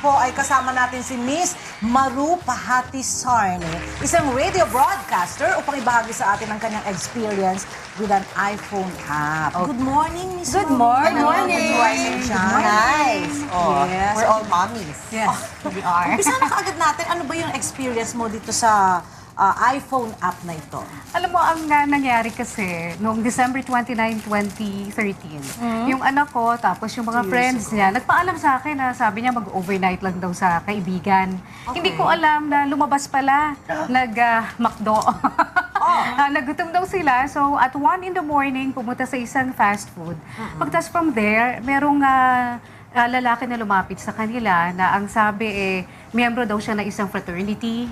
po ay kasama natin si Miss Maru Pahati Sarni, isang radio broadcaster upang ibahagi sa atin ang kanyang experience with an iPhone app. Good morning, Miss Good Maru. morning. Good morning. Rise and shine. Nice. Oh, Yes. we're all mommies. Yes, we are. Umpisa na kaagad natin, ano ba yung experience mo dito sa iPhone app na ito? Alam mo, ang nangyari kasi, noong December 29, 2013, yung anak ko, tapos yung mga friends niya, nagpaalam sa akin na sabi niya mag-overnight lang daw sa kaibigan. Hindi ko alam na lumabas pala, nag-McDo. Nagutom daw sila. So, at 1 in the morning, pumunta sa isang fast food. Pagtas from there, merong lalaki na lumapit sa kanila na ang sabi miyembro daw siya ng isang fraternity,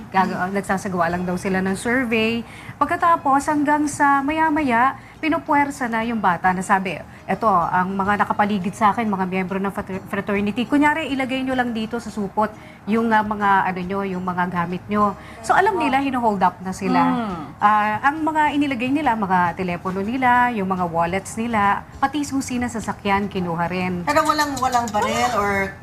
nagsasagawa lang daw sila ng survey. Pagkatapos hanggang sa maya-maya, pinupuwersa na yung bata na sabi, eto, ang mga nakapaligid sa akin, mga miyembro ng fraternity, kunyari ilagay nyo lang dito sa supot yung mga yung mga gamit nyo. So alam nila, hino-hold up na sila. Ang mga inilagay nila, mga telepono nila, yung mga wallets nila, pati susi na sasakyan, kinuha rin. Pero walang baril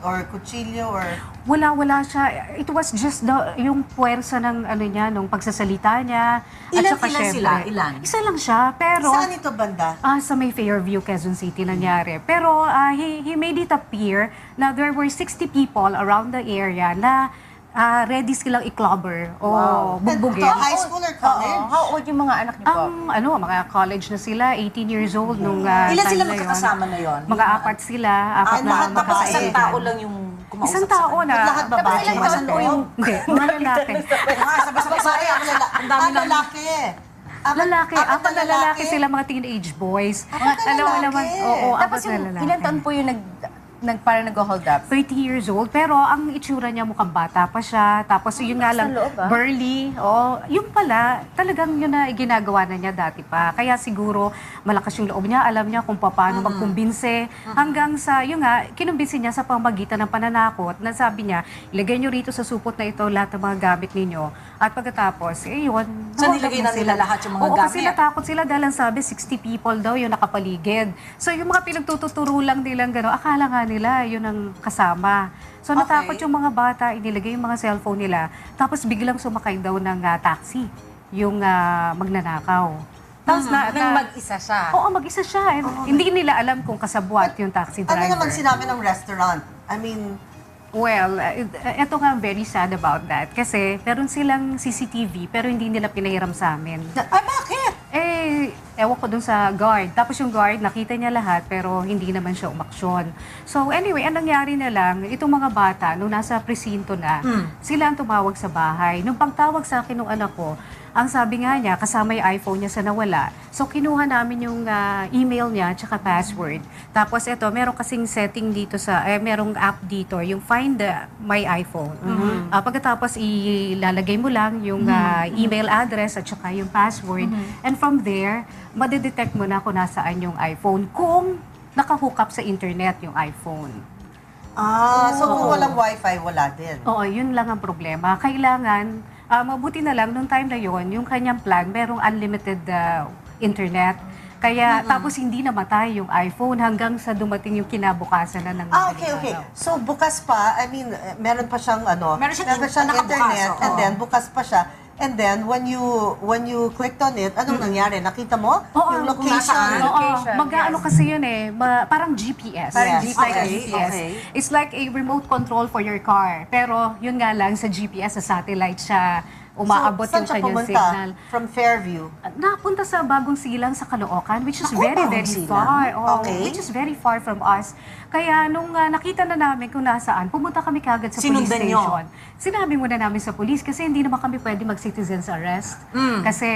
or kutsilyo or... Wala siya. It was just yung puwersa ng niya, nung pagsasalita niya. Ilan saka sila? syempre, Ilan? Isa lang siya, pero... Saan ito banda? Sa may Fairview, Quezon City nangyari. Pero he made it appear na there were 60 people around the area na ready silang i-clobber o bugbugin. Ito, high school or college? How old yung mga anak niyo po? Mga college na sila, 18 years old nung Ilan time sila na yun. magkakasama na yon? Mga apat sila, apat na Tapos isang magkakaibigan. tao lang yung kumausap Isang tao sa na. Lahat babae. Tapos ilang taon po yung... Hindi, mga lalaki. Sabay-sabay Ang dami lalaki. Lalaki, apat na lalaki sila, mga teenage boys. Apat na Alam mo lalaki. naman, oo, Tapos apat na yung lalaki. ilang taon po yung parang nag-hold up? 30 years old, pero ang itsura niya mukhang bata pa siya. Tapos yun nga lang, sa loob, burly. Yung pala, talagang yun na ginagawa na niya dati pa. Kaya siguro malakas yung loob niya, alam niya kung paano magkumbinse. Hanggang sa, yun nga, kinumbinse niya sa pamagitan ng pananakot na sabi niya, ilagay niyo rito sa supot na ito lahat ng mga gamit ninyo. At pagkatapos, yun. So, nilagay na nila lahat yung mga Oo, gamit? kasi natakot sila dahil ang sabi, 60 people daw yung nakapaligid. So, yung mga pinagtututuro lang nilang gano'n, akala nga nila yun ang kasama. So, natakot yung mga bata, inilagay yung mga cellphone nila, tapos biglang sumakay daw ng taxi, yung magnanakaw. Tapos Nang mag-isa siya? Oo, mag-isa siya. Hindi nila alam kung kasabwat yung taxi driver. Ano naman sinabi ng restaurant? I mean... Well, ito nga very sad about that. Kasi meron silang CCTV pero hindi nila pinahiram sa amin. Ay, bakit? Ewan ko dun sa guard. Tapos yung guard, nakita niya lahat pero hindi naman siya umaksyon. So anyway, ang nangyari na lang, itong mga bata, nung nasa presinto na, sila ang tumawag sa bahay. Nung pagtawag sa akin ng anak ko, ang sabi nga niya, kasama yung iPhone niya sa nawala. So, kinuha namin yung email niya tsaka password. Tapos, ito, meron kasing setting dito merong app dito, yung Find My iPhone. Pagkatapos, ilalagay mo lang yung email address at tsaka yung password. And from there, madidetect mo na kung nasaan yung iPhone kung nakahook up sa internet yung iPhone. So kung walang wifi, wala din. Oo, yun lang ang problema. Kailangan, mabuti na lang, nung time na yon yung kanyang plan, merong unlimited internet. Kaya, tapos hindi namatay yung iPhone hanggang sa dumating yung kinabukasan na ng Okay. So bukas pa, I mean, meron pa siyang Meron siyang internet, nakabukas, and oo. then bukas pa siya. And then, when you clicked on it, anong nangyari? Nakita mo? Yung location? Mag-ano kasi yun parang GPS. Parang It's GPS. like a GPS. Okay. It's like a remote control for your car. Pero yun nga lang, sa GPS, sa satellite siya, umaabot saan yung siya kanyang pumunta? signal. From Fairview? Napunta sa Bagong Silang sa Caloocan, which is very, Bagong very Silang? far. Okay. Which is very far from us. Kaya nung nakita na namin kung nasaan, pumunta kami kagad sa police Sinundan nyo? station. Sinabi muna namin sa police kasi hindi naman kami pwede mag-citizen's arrest. Kasi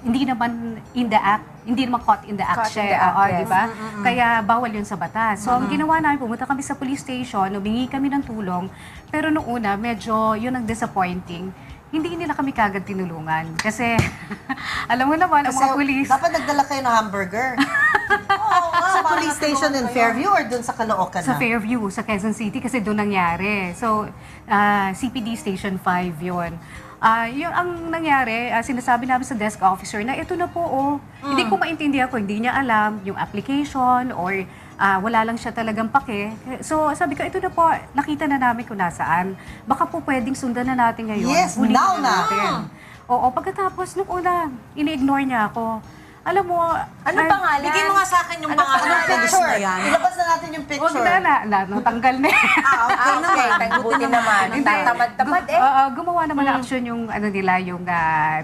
hindi naman in the act, hindi naman caught in the act Caught in siya, the act, yes. di ba? Kaya bawal yun sa batas. So ang ginawa namin, pumunta kami sa police station, humingi kami ng tulong. Pero nung una, medyo yun ang disappointing. Hindi nila kami kagad tinulungan. Kasi, alam mo naman, ang mga pulis... Dapat nagdala kayo ng hamburger. Sa police station in Fairview or dun sa Caloocan Sa na? Fairview, sa Quezon City, kasi doon nangyari. So, CPD Station 5 yun. Yung ang nangyari, sinasabi namin sa desk officer na ito na po, hindi ko maintindihan kung hindi niya alam yung application or wala lang siya talagang pake. So sabi ko, ito na po, nakita na namin kung nasaan. Baka po pwedeng sundan na natin ngayon. Yes, Huliin now na. natin. Oo, pagkatapos nung una, ini-ignore niya ako. Alam mo, Ano pangalan? Bigay mo nga sa akin yung pangalan ng pulis Picture. na yan. Ilabas na natin yung Huwag picture. na, natanggal na. Okay naman. Buti naman. Hindi. Tamad-tamad eh. Gumawa naman ng action yung yung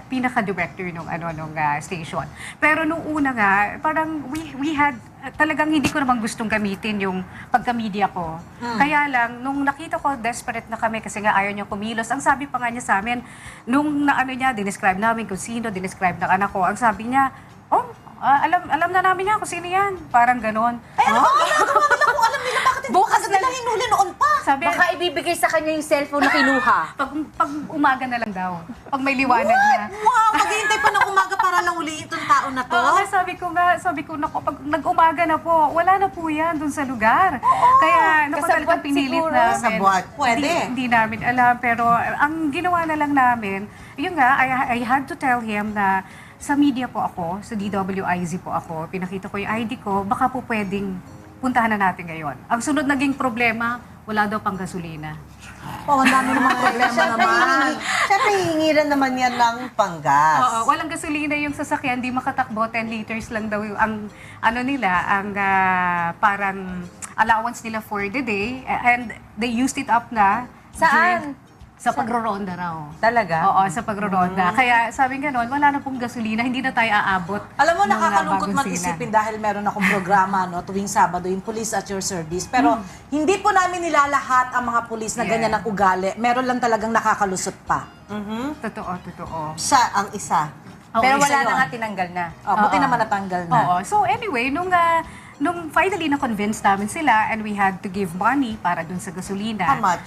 pinaka-director nung station. Pero nung una nga, parang we had talagang hindi ko namang gustong gamitin yung pagka-media ko. Kaya lang, nung nakita ko, desperate na kami kasi nga ayaw niya kumilos. Ang sabi pa nga niya sa amin, nung dinescribe namin kung sino, dinescribe ng anak ko, ang sabi niya, alam na namin yan kung sino yan. Parang ganon. Ay, ano ba ginagawa nila kung alam nila bakit bukas nila hinuli noon pa? Sabi, Baka ibibigay sa kanya yung cellphone na kinuha. pag umaga na lang daw. Pag may liwanag na. Wow, maghihintay pa ng umaga para lang uliin itong tao na to. Oo, sabi ko, naku, pag nag-umaga na po, wala na po yan dun sa lugar. Kaya, naku, Kasabwat talagang pinilit siguro. namin. Kasabwat. Pwede. Hindi namin alam, pero ang ginawa na lang namin, yun nga, I had to tell him na sa media po ako, sa DWIZ po ako, pinakita ko yung ID ko, baka po pwedeng puntahan na natin ngayon. Ang sunod naging problema, wala daw pang gasolina. Oh, ang dami namang problema naman. Siyempre, hihingiran naman yan ng panggas. Oo, walang gasolina yung sasakyan, di makatakbo, 10 liters lang daw yung ang parang allowance nila for the day and they used it up na Saan? sa pagroronda raw. Talaga? Oo, sa pagroronda. Kaya sabi nga noon, wala na pong gasolina, hindi na tayo aabot. Alam mo, ng, nakakalungkot bagong man sila. isipin dahil meron akong programa tuwing Sabado, yung Police at Your Service. Pero hindi po namin nilalahat ang mga pulis na Yeah. ganyan ang ugali. Meron lang talagang nakakalusot pa. Totoo. Siya ang isa. Pero isa wala yun. na nga tinanggal na. Buti naman natanggal na. Oo. So anyway, nung finally na-convince namin sila and we had to give money para dun sa gasolina. How much?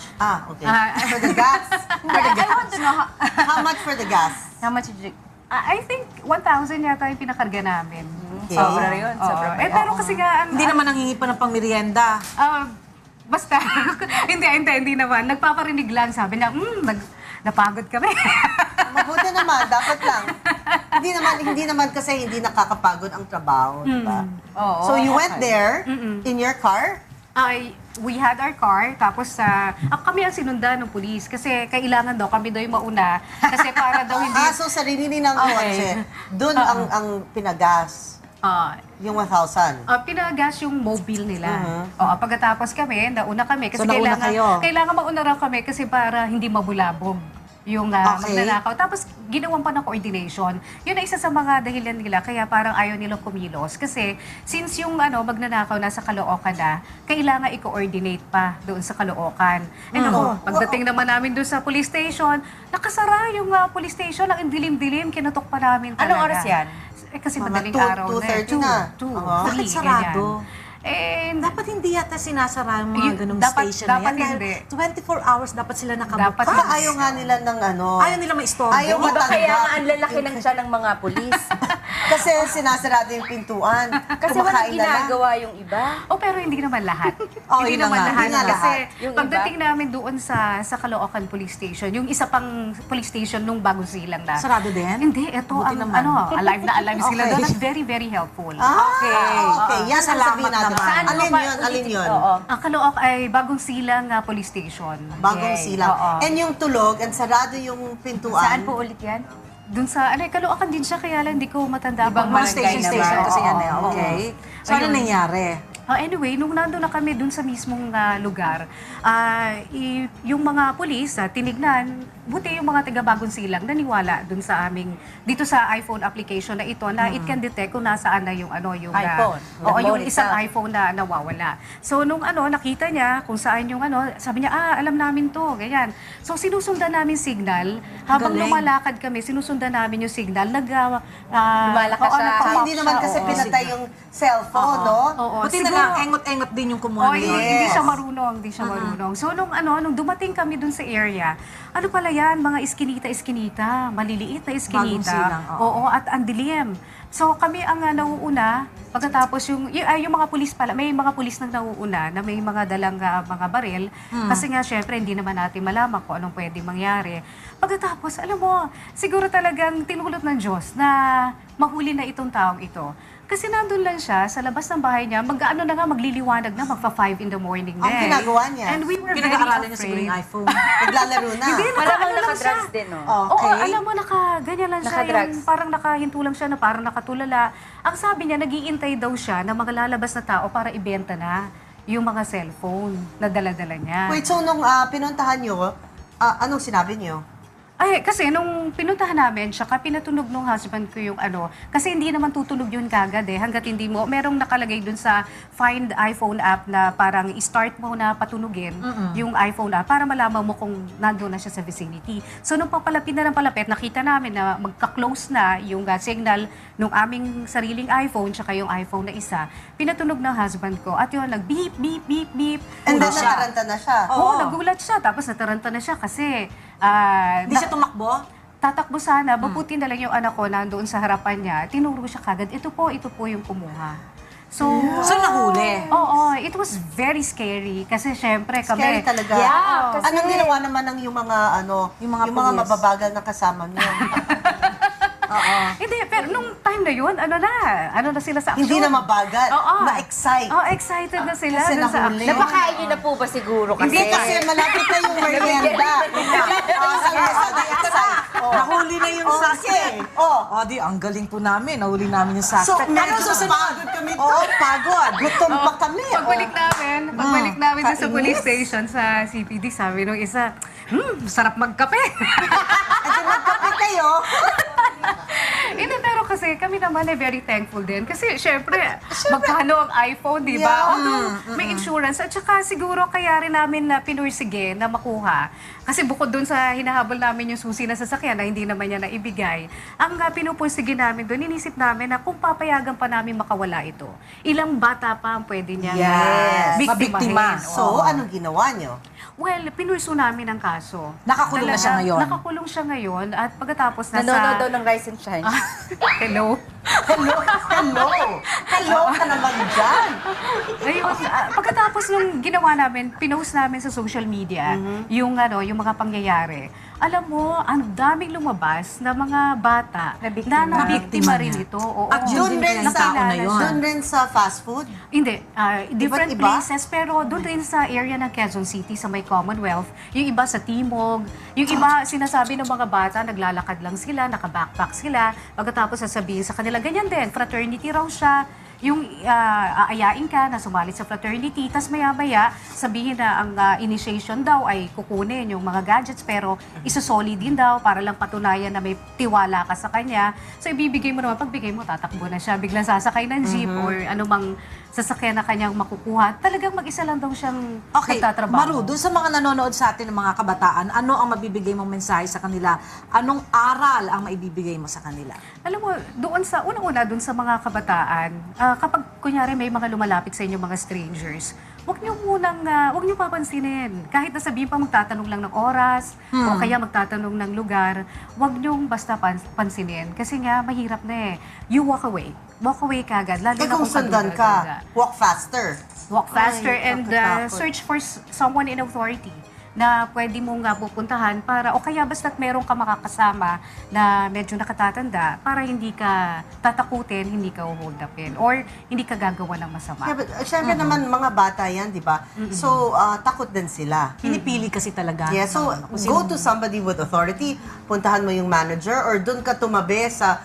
Okay. For the gas? I want to know How much for the gas? how much did you... I think 1,000 yata yung pinakarga namin. Okay. Sobra yun. Oo. Sobra pa yun. Pero kasi nga, Hindi naman nanghingi pa ng pangmerienda. basta, hindi naman. Nagpaparinig lang, sabi niya, napagod kami. Mabuti naman, dapat lang. Hindi naman kasi hindi nakakapagod ang trabaho, di ba? Oo. So you went there in your car? We had our car, tapos kami ang sinundan ng pulis kasi kailangan daw kami daw yung mauna kasi para daw hindi... So sarili ng kotse. Doon ang pinagas. Yung 1,000. Pinagas yung mobile nila. Pagkatapos kami, nauna kami kasi So, nauna kayo? kailangan mauna raw kami kasi para hindi mabulabog yung Okay. magnanakaw. Tapos ginawan pa ng coordination. Yun ang isa sa mga dahilan nila kaya parang ayaw nilang kumilos kasi since yung magnanakaw nasa Caloocan na, kailangan i-coordinate pa doon sa Caloocan. Pagdating naman namin doon sa police station, nakasara yung police station, ang dilim-dilim, kinutok pa namin talaga. Anong oras yan? Kasi Mga madaling 2, araw na. 2:30 na. 2, Bakit sarado? Dapat Dapat hindi yata sinasara yung mga ganung dapat- station na yan. dapat Dahil hindi. 24 hours dapat sila nakabuka. Dapat Ayaw nga nila ng Ayaw nila maistorbo. Ayaw Di ba matanggap. kaya nga ang lalaki ng siya ng mga pulis? Kasi sinasarado yung pintuan. Kasi walang Kumakain na lang. ginagawa yung iba. pero hindi naman lahat. Oh, hindi yun na naman nga. lahat. Hindi nga Kasi lahat. Yung pagdating namin doon sa Caloocan Police Station, yung isa pang police station nung Bagong Silang na. Sarado din? Hindi, ito Buti ang naman. alive na alive sila Okay. doon at very, very helpful. Okay. Yan ang Salamat sabihin natin. naman. Alin yun? Oo. Ang Caloocan ay Bagong Silang Police Station. Bagong Okay. silang. Oo. And yung tulog, and sarado yung pintuan. Saan po ulit yan? Doon sa, Caloocan din siya, kaya lang hindi ko matanda. Ibang kung Mga barangay station naman. kasi yan Oo. okay. So, ano Ayun. nangyari? Anyway, nung nandun na kami dun sa mismong lugar, yung mga pulis, tinignan, buti yung mga taga-Bagong Silang naniwala dun sa aming, dito sa iPhone application na ito, na it can detect kung nasaan na yung iPhone. Oo, yung Phone isang itself. iPhone na nawawala. So, nung nakita niya kung saan yung sabi niya, alam namin to, ganyan. So, sinusundan namin signal. Habang Galing. lumalakad kami, sinusundan namin yung signal. Lumalakas siya. Hindi naman kasi pinatay yung cellphone, no? Oo, Buti na lang, engot-engot din yung kumuha Oh, na hindi yun. siya marunong, hindi siya marunong. So nung dumating kami dun sa area, ano pala yan, mga iskinita, maliliit na iskinita. Bagong Silang, Oo, at ang dilim. So kami ang nauuna, pagkatapos yung mga pulis pala, may mga pulis nang nauuna na may mga dalang mga baril. Kasi nga syempre hindi naman natin malaman kung anong pwedeng mangyari. Pagkatapos, alam mo, siguro talagang tinulot ng Diyos na mahuli na itong taong ito. Kasi nandun lang siya sa labas ng bahay niya, magliliwanag na, magpa-5 in the morning Ang din. ginagawa niya? And we were very Pinag-aaralan niya siguro afraid. yung iPhone. Naglalaro na. Hindi, Malamang lang nakadrugs siya. din, no? Oo, Okay. alam mo, ganyan lang siya. Nakadrugs. Yung parang nakahinto lang siya na parang nakatulala. Ang sabi niya, nag-iintay daw siya na mga lalabas na tao para ibenta na yung mga cellphone na dala-dala niya. Wait, so nung pinuntahan nyo, anong sinabi nyo? Ay, kasi nung pinuntahan namin, tsaka pinatunog nung husband ko yung kasi hindi naman tutunog yun kagad hanggat hindi mo, merong nakalagay dun sa Find iPhone app na parang i-start mo na patunugin yung iPhone app para malaman mo kung nandun na siya sa vicinity. So nung papalapit na ng palapit, nakita namin na magka-close na yung signal nung aming sariling iPhone tsaka yung iPhone na isa, pinatunog ng husband ko at yun, nag-beep, beep, beep, beep. And then siya. nataranta na siya. Oo, nagulat siya. Tapos nataranta na siya kasi Hindi siya tumakbo? tatakbo sana, babuti na lang yung anak ko nandoon sa harapan niya, tinuro siya kagad, ito po yung kumuha. So, So, nahuli? oo, it was very scary kasi syempre Scary kami, talaga. Yeah, kasi- Anong ginawa naman ng yung mga Yung mga yung mga pulis. mababagal na kasama niyo? hindi, pero nung time na yun, ano na sila sa action. Hindi na mabagal, Oo. na-excite. Oh, excited na sila Kasi dun sa nahuli. action. Napakain niyo na po ba siguro kasi? Hindi kasi malapit na yung merienda. Nahuli na yung Oh, suspect. okay. Oh. Di, ang galing po namin. Nahuli namin yung So, suspect. medyo Anong susunod? napagod kami to. Oo, pagod. Gutom pa kami. Pagbalik namin dun sa kainis. police station sa CPD, sabi nung isa, sarap magkape. At yung nagkape kayo, Hindi, pero kasi kami naman ay very thankful din. Kasi syempre, magkano ang iPhone, di ba? Yeah. Although, may insurance. At saka siguro kaya rin namin na pinursige na makuha. Kasi bukod dun sa hinahabol namin yung susi na sasakyan na hindi naman niya naibigay, ang pinupursige namin dun, inisip namin na kung papayagan pa namin makawala ito, ilang bata pa ang pwede niya Mabiktima. so anong ginawa niyo? Well, pinurso namin ang kaso. Nakakulong na siya ngayon? Nakakulong siya ngayon at pagkatapos Nanonood daw ng Rise and Shine. Hello? Hello ka naman dyan. Ayun, pagkatapos nung ginawa namin, pinost namin sa social media yung mga pangyayari. Alam mo, ang daming lumabas na mga bata Nabiktima. na nabiktima rin niya. ito. Oo. At Doon rin ng tao na Nakilala yun. siya. Doon rin sa fast food? Hindi, different iba? places, pero doon rin sa area ng Quezon City, sa may Commonwealth. Yung iba sa Timog, yung iba sinasabi ng mga bata, naglalakad lang sila, naka-backpack sila, pagkatapos sasabihin sa kanila, ganyan din, fraternity raw siya, yung aayain ka na sumali sa fraternity, tas maya-maya sabihin na ang initiation daw ay kukunin yung mga gadgets pero isusoli din daw para lang patunayan na may tiwala ka sa kanya. So ibibigay mo naman, pagbigay mo tatakbo na siya, biglang sasakay ng jeep or anumang sasakyan na kanyang makukuha. Talagang mag-isa lang daw siyang Okay, nagtatrabaho. Maru, dun sa mga nanonood sa atin ng mga kabataan, ano ang mabibigay mong mensahe sa kanila? Anong aral ang maibibigay mo sa kanila? Alam mo, doon sa, unang-una doon sa mga kabataan, kapag kunyari may mga lumalapit sa inyo mga strangers, huwag niyo papansinin. Kahit na sabihin pa magtatanong lang ng oras, o kaya magtatanong ng lugar, huwag niyo basta pansinin. Kasi nga, mahirap na eh. You walk away. Walk away kagad. Lalo Eh na kung sundan kaduda-duda. ka, walk faster. Walk faster Ay, and nakakatakot. search for someone in authority na pwede mong pupuntahan para, o kaya basta't meron ka makakasama na medyo nakatatanda para hindi ka tatakutin, hindi ka hold upin, or hindi ka gagawa ng masama. Yeah, but syempre naman mga bata yan, di ba? So, takot din sila. Pinipili kasi talaga. Yeah, so go to somebody with authority, puntahan mo yung manager, or doon ka tumabi sa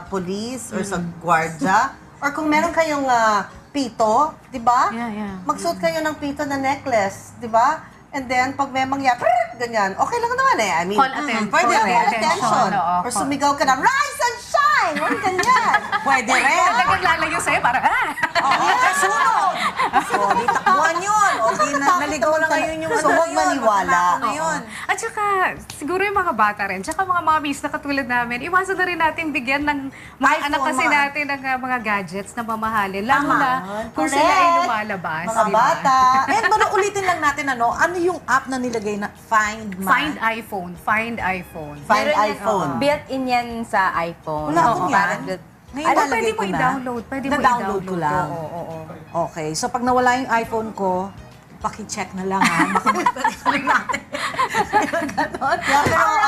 police or sa gwardya, or kung meron kayong pito, di ba? Yeah. Magsuot kayo ng pito na necklace, di ba? And then, pag may mangyari, ganyan, okay lang naman eh. I mean, Call attention. pwede Call call attention, attention. oo. Or sumigaw ka na, rise and shine! Or ganyan. Pwede rin. Talagang lalayo sa'yo, parang, Oo, kasunod. Di takbuhan yun. Naligaw na ngayon yung So, huwag maniwala. Ngayon. At saka, siguro yung mga bata rin, tsaka mga mommies na katulad namin, iwasan na rin natin bigyan ng mga iPhone, anak kasi mga- natin ng mga gadgets na mamahalin. Lalo Tama. na kung Correct. sila ay lumalabas. Mga di ba? bata. And pero ulitin lang natin ano yung app na nilagay na Find My? Find iPhone. Find iPhone. Find Meron yan, iPhone. Built-in yan sa iPhone. Wala akong yan. Parang good. Ngayon Ano, lalagay pwede mo ko na. i-download. Pwede mo Na-download i-download ko lang. Oo. Okay, so pag nawala yung iPhone ko, paki-check na lang ha. Baka pwede natin. Ganon. Yeah,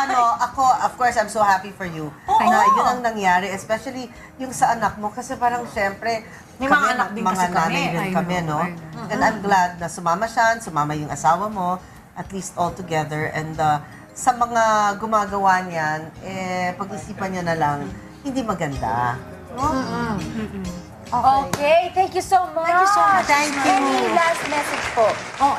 pero ako, of course, I'm so happy for you. Na yun ang nangyari, especially yung sa anak mo. Kasi parang syempre, May mga anak din kasi kami. nanay rin I kami, know, no? I know. And I'm glad na sumama siya, sumama yung asawa mo, at least all together. And sa mga gumagawa niyan, pag-isipan niya na lang, hindi maganda. No? Okay, thank you so much. Thank you so much. Thank you. Any last message po? Oh,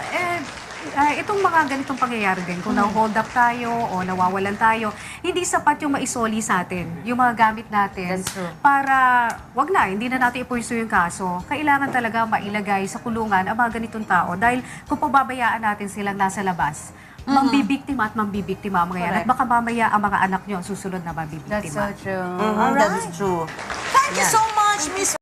itong mga ganitong pangyayari din, kung na-hold up tayo o nawawalan tayo, hindi sapat yung maisoli sa atin, yung mga gamit natin. That's true. Para, wag na, hindi na natin i-pursue yung kaso. Kailangan talaga mailagay sa kulungan ang mga ganitong tao. Dahil kung pababayaan natin silang nasa labas, mambibiktima at mambibiktima ang mga yan. At baka mamaya ang mga anak nyo susunod na That's mambibiktima. so true. That is true. Thank you so much, Miss